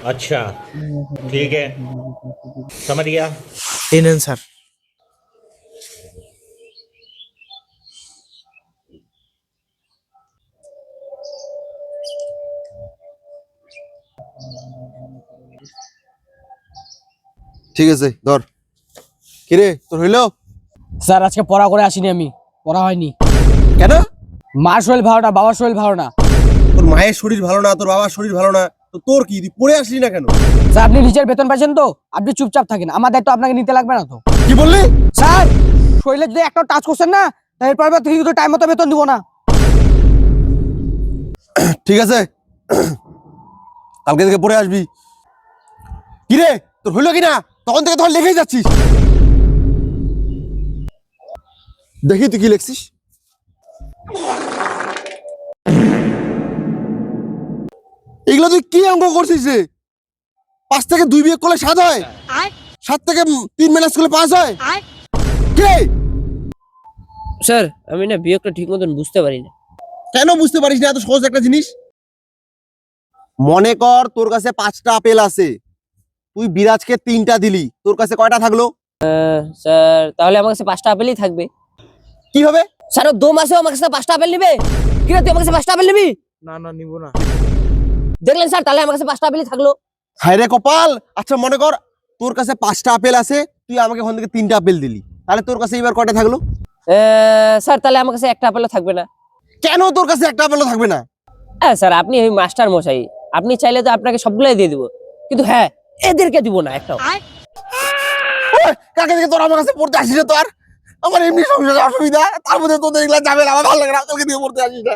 अच्छा ठीक है, समझ गया। এই নেন স্যার। ঠিক আছে ধর। কিরে তোর হইলো? স্যার আজকে পড়া করে আসিনি, আমি পড়া হয়নি। কেন? মার শরীর ভালো না, বাবার শরীর ভালো না। তোর মায়ের শরীর ভালো না, তোর বাবার শরীর ভালো না, তো তোর কি, তুই পড়ে আসলি না কেন? স্যার আপনি নিজের বেতন পাচ্ছেন তো, আপনি চুপচাপ থাকেন, আমার দায়িত্ব আপনাকে নিতে লাগবে না তো। কি বললি? স্যার শরীরে যদি একটা টাচ করছেন না, এরপর কিন্তু টাইম মতো বেতন দিব না। ঠিক আছে, কালকে থেকে পড়ে আসবি। কিরে তোর হইলো কিনা? তখন থেকে তোর লিখেই যাচ্ছিস। দেখি তুই কি লিখছিস। এগুলো তুই কি অঙ্ক করছিস রে? 5 থেকে 2 বিয়োগ করলে 7 হয়, 7 থেকে 3 ম্যানেজ করলে 5 হয়। কে? স্যার আমি না বিয়োগটা ঠিক মতন বুঝতে পারি না। কেন বুঝতে পারিস না এত সহজ একটা জিনিস? মনে কর তোর কাছে 5টা আপেল আছে, তুই বিরাজকে 3টা দিলি, তোর কাছে কয়টা থাকলো? স্যার তাহলে আমার কাছে 5টা আপেলই থাকবে। কি হবে? স্যার ও 2 মাসেও আমার কাছে 5টা আপেল নিবে? কি রে তুই আমার কাছে 5টা আপেল নিবি? না না নিব না। দেখলেন স্যার, তাহলে আমার কাছে 5টা আপেলই থাকলো। হায় রে কপাল। আচ্ছা মনে কর তোর কাছে 5টা আপেল আছে, তুই আমাকে ওখান থেকে 3টা আপেল দিলি, তাহলে তোর কাছে এবার কয়টা থাকলো? স্যার তাহলে আমার কাছে একটা আপেলও থাকবে না। কেন তোর কাছে একটা আপেলও থাকবে না? হ্যাঁ স্যার, আপনি ওই মাস্টার মশাই, আপনি চাইলে তো আপনাকে সবগুলাই দিয়ে দিব, কিন্তু হ্যাঁ এদেরকে দিব না একটাও। ওই, কাকে থেকে তোর আমার কাছে পড়তে আসিস না? তোর আমার এমনি সংসারে অসুবিধা, তার মধ্যে তোদের এগুলা যাবে না, আমার ভালো লাগে না, তোকে দিয়ে পড়তে আসিস না।